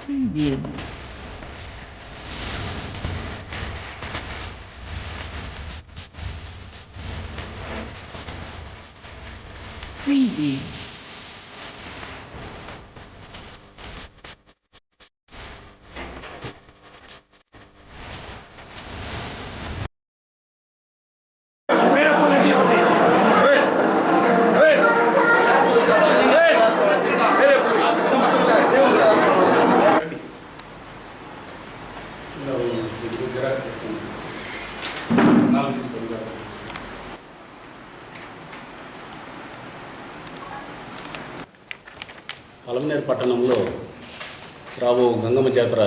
Entendido. Entendi. Palamaner పట్టణంలో రాబో గంగమ్మ జాతర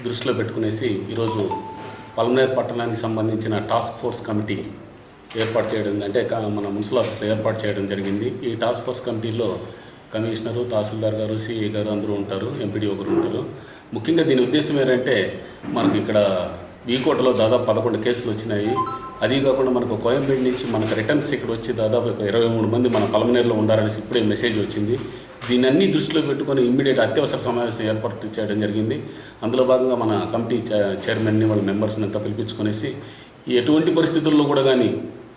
దృష్టిలో పెట్టుకునేసి ఈరోజు పలమనేరు పట్టణానికి సంబంధించిన టాస్క్ ఫోర్స్ కమిటీ ఏర్పాటు చేయడం అంటే మన మున్సిపల్ ఆఫీస్లో ఏర్పాటు చేయడం జరిగింది. ఈ టాస్క్ ఫోర్స్ కమిటీలో కమిషనరు, తహసీల్దార్ గారు, సిఐ గారు అందరూ ఉంటారు, ఎంపీడీ ఒకరు ఉంటారు. ముఖ్యంగా దీని ఉద్దేశం ఏంటంటే మనకి ఇక్కడ వీకోటలో దాదాపు 11 కేసులు వచ్చినాయి. అది కాకుండా మనకు కోయంబేడు నుంచి మనకు రిటర్న్స్ ఇక్కడ వచ్చి దాదాపు 23 మంది మన పలమనేరులో ఉండారనేసి ఇప్పుడే మెసేజ్ వచ్చింది. దీన్ని అన్ని దృష్టిలో పెట్టుకొని ఇమ్మీడియట్ అత్యవసర సమావేశం ఏర్పాటు చేయడం జరిగింది. అందులో భాగంగా మన కమిటీ చైర్మన్ని వాళ్ళ మెంబర్స్ని అంతా పిలిపించుకొనేసి ఎటువంటి పరిస్థితుల్లో కూడా కానీ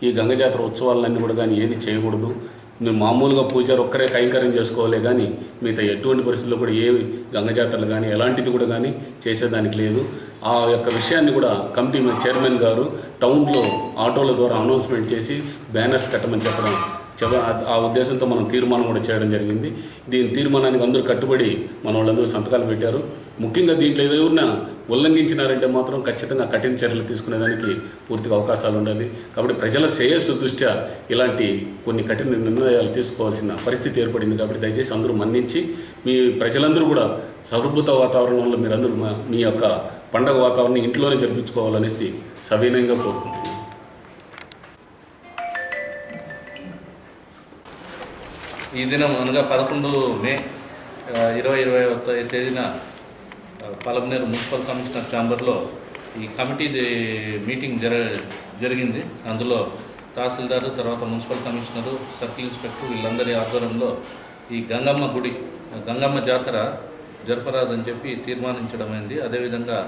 ఈ గంగ జాతర ఉత్సవాలన్నీ కూడా కానీ ఏది చేయకూడదు, మేము మామూలుగా పూజారు ఒక్కరే కైంకర్యం చేసుకోవాలి కానీ మిగతా ఎటువంటి పరిస్థితుల్లో కూడా ఏ గంగ జాతరలు కానీ ఎలాంటిది కూడా కానీ చేసేదానికి లేదు. ఆ యొక్క విషయాన్ని కూడా కమిటీ చైర్మన్ గారు టౌన్లో ఆటోల ద్వారా అనౌన్స్మెంట్ చేసి బ్యానర్స్ కట్టమని చెప్పడం, ఆ ఉద్దేశంతో మనం తీర్మానం కూడా చేయడం జరిగింది. దీని తీర్మానానికి అందరూ కట్టుబడి మన వాళ్ళందరూ సంతకాలు పెట్టారు. ముఖ్యంగా దీంట్లో ఎవరైనా ఉల్లంఘించినారంటే మాత్రం ఖచ్చితంగా కఠిన చర్యలు తీసుకునేదానికి పూర్తిగా అవకాశాలు ఉండాలి. కాబట్టి ప్రజల శ్రేయస్సు దృష్ట్యా ఇలాంటి కొన్ని కఠిన నిర్ణయాలు తీసుకోవాల్సిన పరిస్థితి ఏర్పడింది. కాబట్టి దయచేసి అందరూ మన్నించి మీ ప్రజలందరూ కూడా సౌహృద వాతావరణంలో మీరందరూ మీ యొక్క పండగ వాతావరణం ఇంట్లోనే జరిపించుకోవాలనేసి సవినయంగా కోరుకుంటున్నాను. ఈ దినం అనగా 11 మే 2021 తేదీన పలమనేరు మున్సిపల్ కమిషనర్ ఛాంబర్లో ఈ కమిటీ మీటింగ్ జరిగింది. అందులో తహసీల్దారు, తర్వాత మున్సిపల్ కమిషనరు, సర్కిల్ ఇన్స్పెక్టర్ వీళ్ళందరి ఆధ్వర్యంలో ఈ గంగమ్మ జాతర జరపరాదని చెప్పి తీర్మానించడమైంది. అదేవిధంగా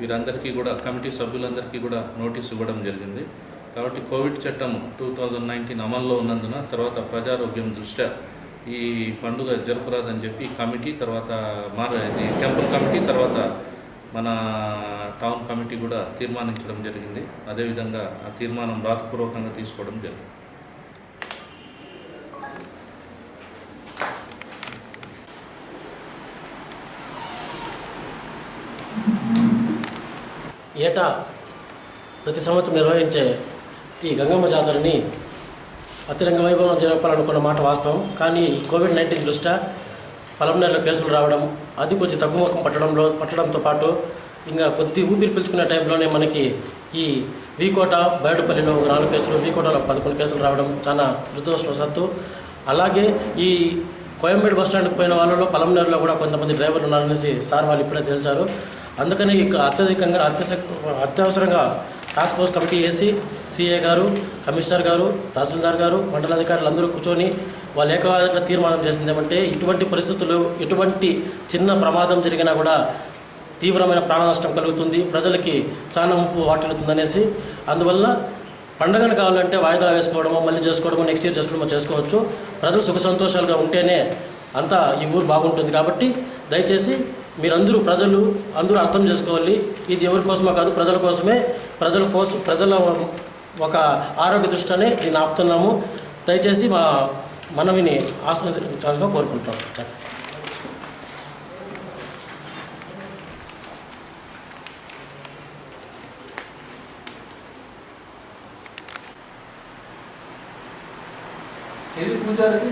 వీరందరికీ కూడా కమిటీ సభ్యులందరికీ కూడా నోటీస్ ఇవ్వడం జరిగింది. కాబట్టి కోవిడ్ చట్టం 2019 అమల్లో ఉన్నందున తర్వాత ప్రజారోగ్యం దృష్ట్యా ఈ పండుగ జరపరాదని చెప్పి కమిటీ, తర్వాత ఇది టెంపుల్ కమిటీ, తర్వాత మన టౌన్ కమిటీ కూడా తీర్మానించడం జరిగింది. అదేవిధంగా ఆ తీర్మానం రాతపూర్వకంగా తీసుకోవడం జరిగింది. ఏటా ప్రతి సంవత్సరం నిర్వహించే ఈ గంగమ్మ జాతరని అతిరంగ వైభవం జరపాలనుకున్న మాట వాస్తవం. కానీ కోవిడ్-19 దృష్ట్యా పలమనేరులో కేసులు రావడం, అది కొంచెం తగ్గుముఖం పట్టడంతో పాటు ఇంకా కొద్ది ఊపిరి పీల్చుకునే టైంలోనే మనకి ఈ వీకోట, బయటపల్లిలో 4 కేసులు, వీకోటలో 11 కేసులు రావడం చాలా దురదృష్టవశాత్తు. అలాగే ఈ కోయంబేడు బస్టాండ్కి పోయిన వాళ్ళలో పలమనేరులో కూడా కొంతమంది డ్రైవర్లు ఉన్నారనేసి సార్ వాళ్ళు ఇప్పుడే తెలిసారు. అందుకని ఇక అత్యవసరంగా టాస్క్ ఫోర్స్ కమిటీ వేసి సిఏ గారు, కమిషనర్ గారు, తహసీల్దార్ గారు, మండలాధికారులు అందరూ కూర్చొని వాళ్ళు ఏకవాదంగా తీర్మానం చేసింది ఏమంటే ఇటువంటి పరిస్థితులు, ఎటువంటి చిన్న ప్రమాదం జరిగినా కూడా తీవ్రమైన ప్రాణ నష్టం కలుగుతుంది, ప్రజలకి చాలా ముప్పు వాటిల్లుతుందనేసి. అందువల్ల పండుగను కావాలంటే వాయిదా వేసుకోవడమో, మళ్ళీ చేసుకోవడమో, నెక్స్ట్ ఇయర్ చేసుకోవడమో చేసుకోవచ్చు. ప్రజలు సుఖ సంతోషాలుగా ఉంటేనే అంతా ఈ ఊరు బాగుంటుంది. కాబట్టి దయచేసి మీరందరూ ప్రజలు అందరూ అర్థం చేసుకోవాలి. ఇది ఎవరి కోసమో కాదు, ప్రజల కోసమే. ప్రజల ఒక ఆరోగ్య దృష్టినే దీన్ని ఆపుతున్నాము. దయచేసి మా మనవిని ఆశ్రయించాలని కోరుకుంటాం. పూజారికి